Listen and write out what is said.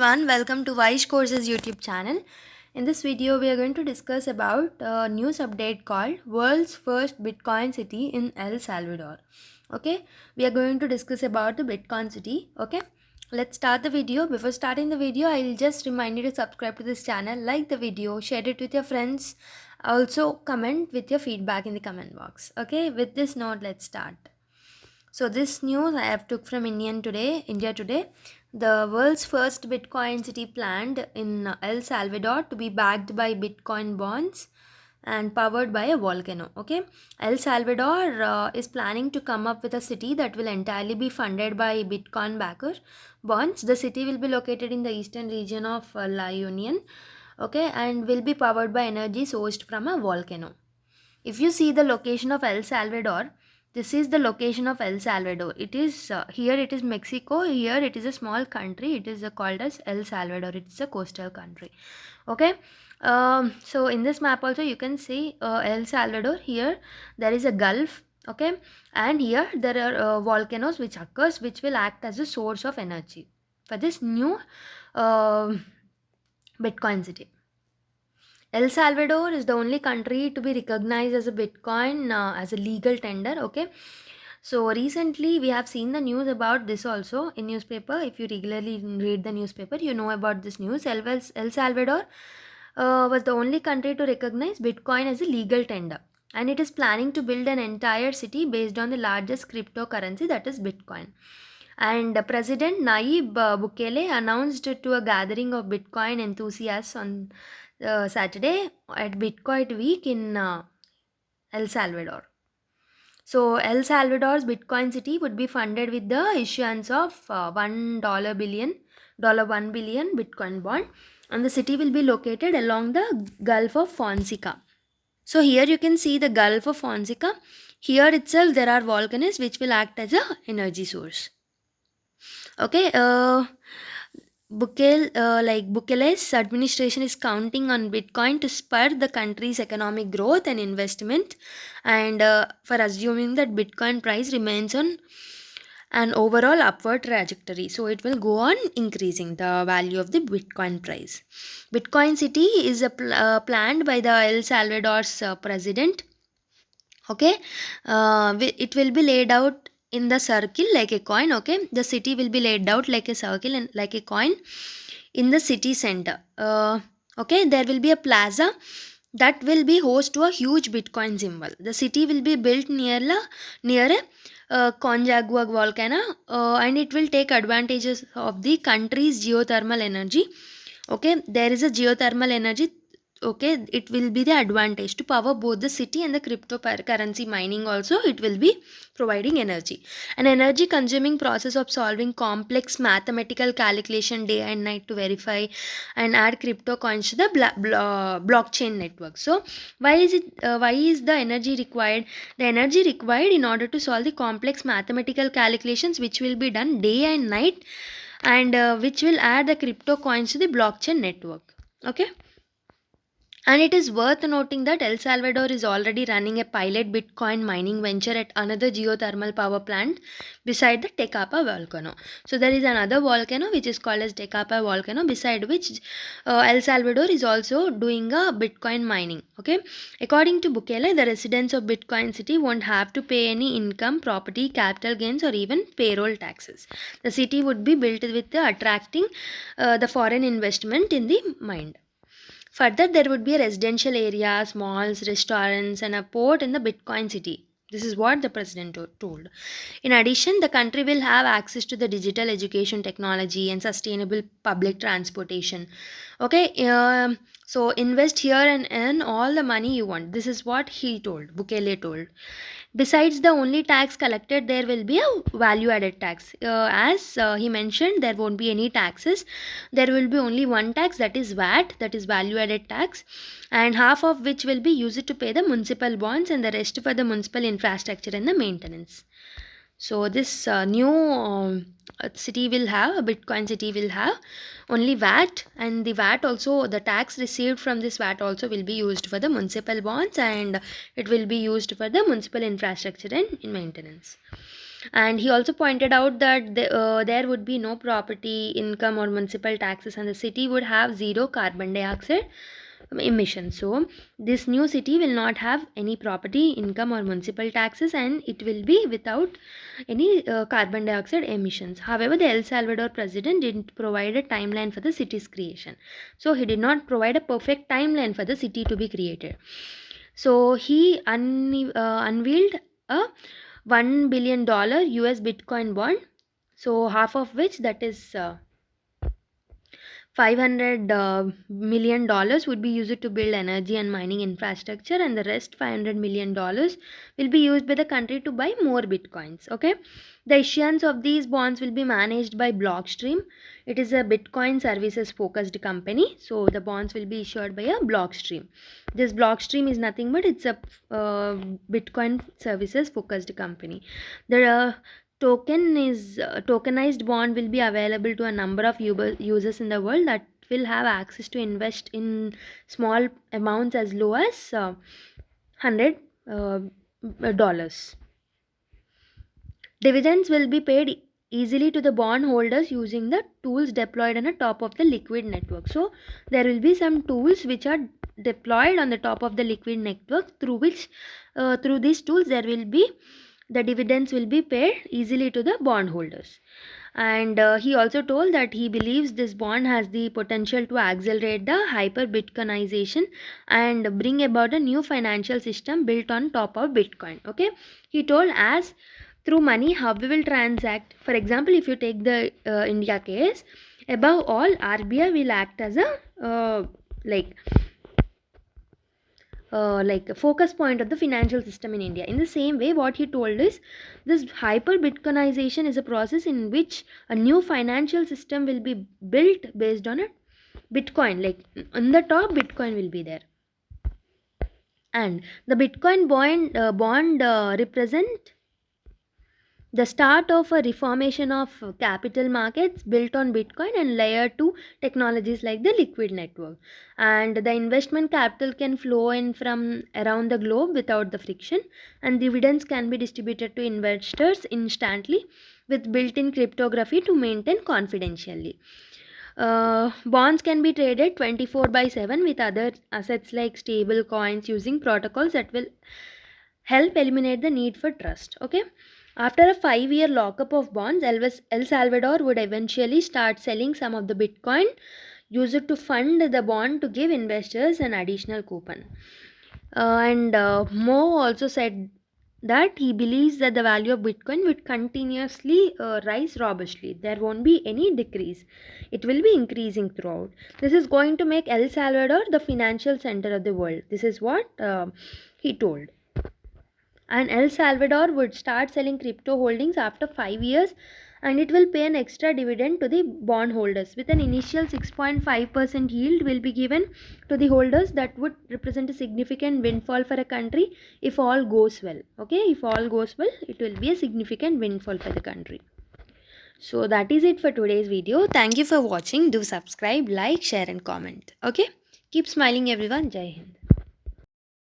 Everyone, welcome to Vaish Courses YouTube channel. In this video, we are going to discuss about a news update called World's First Bitcoin City in El Salvador. Okay, we are going to discuss about the Bitcoin City. Okay, let's start the video. Before starting the video, I'll just remind you to subscribe to this channel, like the video, share it with your friends. Also, comment with your feedback in the comment box. Okay, with this note, let's start. So this news I have took from India Today. The world's first Bitcoin city planned in El Salvador to be backed by Bitcoin bonds and powered by a volcano. Okay, El Salvador is planning to come up with a city that will entirely be funded by Bitcoin backer bonds. The city will be located in the eastern region of La Union. Okay, and will be powered by energy sourced from a volcano. If you see the location of El Salvador, this is the location of El Salvador. It is here. It is Mexico. Here it is a small country. It is called as El Salvador. It's a coastal country. Okay. So in this map also you can see El Salvador. Here there is a gulf. Okay, and here there are volcanoes which occurs, which will act as a source of energy for this new uh, Bitcoin city. El Salvador is the only country to be recognized as a Bitcoin as a legal tender. Okay, so recently we have seen the news about this also in newspaper. If you regularly read the newspaper, you know about this news. El Salvador was the only country to recognize Bitcoin as a legal tender, and it is planning to build an entire city based on the largest cryptocurrency, that is Bitcoin. And President Nayib Bukele announced to a gathering of Bitcoin enthusiasts on Saturday at Bitcoin Week in El Salvador. So El Salvador's Bitcoin city would be funded with the issuance of $1 billion Bitcoin bond, and the city will be located along the Gulf of Fonseca. So here you can see the Gulf of Fonseca. Here itself there are volcanoes which will act as a energy source. Okay, Bukele's administration is counting on Bitcoin to spur the country's economic growth and investment, and for assuming that Bitcoin price remains on an overall upward trajectory, so it will go on increasing the value of the Bitcoin price. Bitcoin City is planned by the El Salvador's president. Okay, it will be laid out in the circle like a coin. Okay, the city will be laid out like a circle and like a coin in the city center. Okay, there will be a plaza that will be host to a huge Bitcoin symbol. The city will be built near a Conjagua volcano, and it will take advantages of the country's geothermal energy. Okay, there is a geothermal energy. Okay, it will be the advantage to power both the city and the cryptocurrency mining. Also it will be providing energy, an energy consuming process of solving complex mathematical calculation day and night to verify and add crypto coins to the blockchain network. So why is the energy required? The energy required in order to solve the complex mathematical calculations which will be done day and night, and which will add the crypto coins to the blockchain network. Okay, and it is worth noting that El Salvador is already running a pilot Bitcoin mining venture at another geothermal power plant beside the Tecapa volcano. So there is another volcano which is called as Tecapa volcano, beside which El Salvador is also doing a Bitcoin mining. Okay, according to Bukele, the residents of Bitcoin City won't have to pay any income, property, capital gains, or even payroll taxes. The city would be built with attracting the foreign investment in the mind. Further, there would be a residential areas, malls, restaurants, and a port in the Bitcoin city. This is what the president told. In addition, the country will have access to the digital education technology and sustainable public transportation. Okay, so invest here and earn all the money you want. This is what he told, Bukele told. Besides the only tax collected, there will be a value added tax. As he mentioned, there won't be any taxes. There will be only one tax, that is VAT, that is value added tax, and half of which will be used to pay the municipal bonds and the rest for the municipal infrastructure and the maintenance. So this new city will have, a Bitcoin city will have only VAT, and the VAT also, the tax received from this VAT also will be used for the municipal bonds, and it will be used for the municipal infrastructure and maintenance. And he also pointed out that there would be no property income or municipal taxes, and the city would have zero carbon dioxide emissions. So this new city will not have any property income or municipal taxes, and it will be without any carbon dioxide emissions. However, the El Salvador president didn't provide a timeline for the city's creation. So he did not provide a perfect timeline for the city to be created. So he unveiled a $1 billion US Bitcoin bond. So half of which, that is 500 million dollars, would be used to build energy and mining infrastructure, and the rest $500 million will be used by the country to buy more bitcoins. Okay, the issuance of these bonds will be managed by Blockstream. It is a Bitcoin services focused company, so the bonds will be issued by a Blockstream. This Blockstream is nothing but it's a Bitcoin services focused company. The tokenized bond will be available to a number of users in the world that will have access to invest in small amounts as low as $100. Dividends will be paid easily to the bond holders using the tools deployed on the top of the Liquid network. So there will be some tools which are deployed on the top of the Liquid network, through which through these tools the dividends will be paid easily to the bondholders. And he also told that he believes this bond has the potential to accelerate the hyper Bitcoinization and bring about a new financial system built on top of Bitcoin. Okay, he told, as through money how we will transact. For example, if you take the India case, above all RBI will act as a like a focus point of the financial system in India. In the same way, what he told is, this hyper Bitcoinization is a process in which a new financial system will be built based on a Bitcoin. Like on the top, Bitcoin will be there, and the Bitcoin bond represent the start of a reformation of capital markets built on Bitcoin and layer 2 technologies like the Liquid network. And the investment capital can flow in from around the globe without the friction, and dividends can be distributed to investors instantly with built-in cryptography to maintain confidentially. Bonds can be traded 24/7 with other assets like stable coins using protocols that will help eliminate the need for trust. Okay, after a 5-year lockup of bonds, El Salvador would eventually start selling some of the Bitcoin, use it to fund the bond to give investors an additional coupon. And Mo also said that he believes that the value of Bitcoin would continuously rise robustly. There won't be any decrease. It will be increasing throughout. This is going to make El Salvador the financial center of the world. This is what he told. And El Salvador would start selling crypto holdings after 5 years, and it will pay an extra dividend to the bondholders with an initial 6.5% yield will be given to the holders. That would represent a significant windfall for a country if all goes well. Okay, if all goes well, it will be a significant windfall for the country. So that is it for today's video. Thank you for watching. Do subscribe, like, share and comment. Okay, keep smiling everyone. Jai Hind.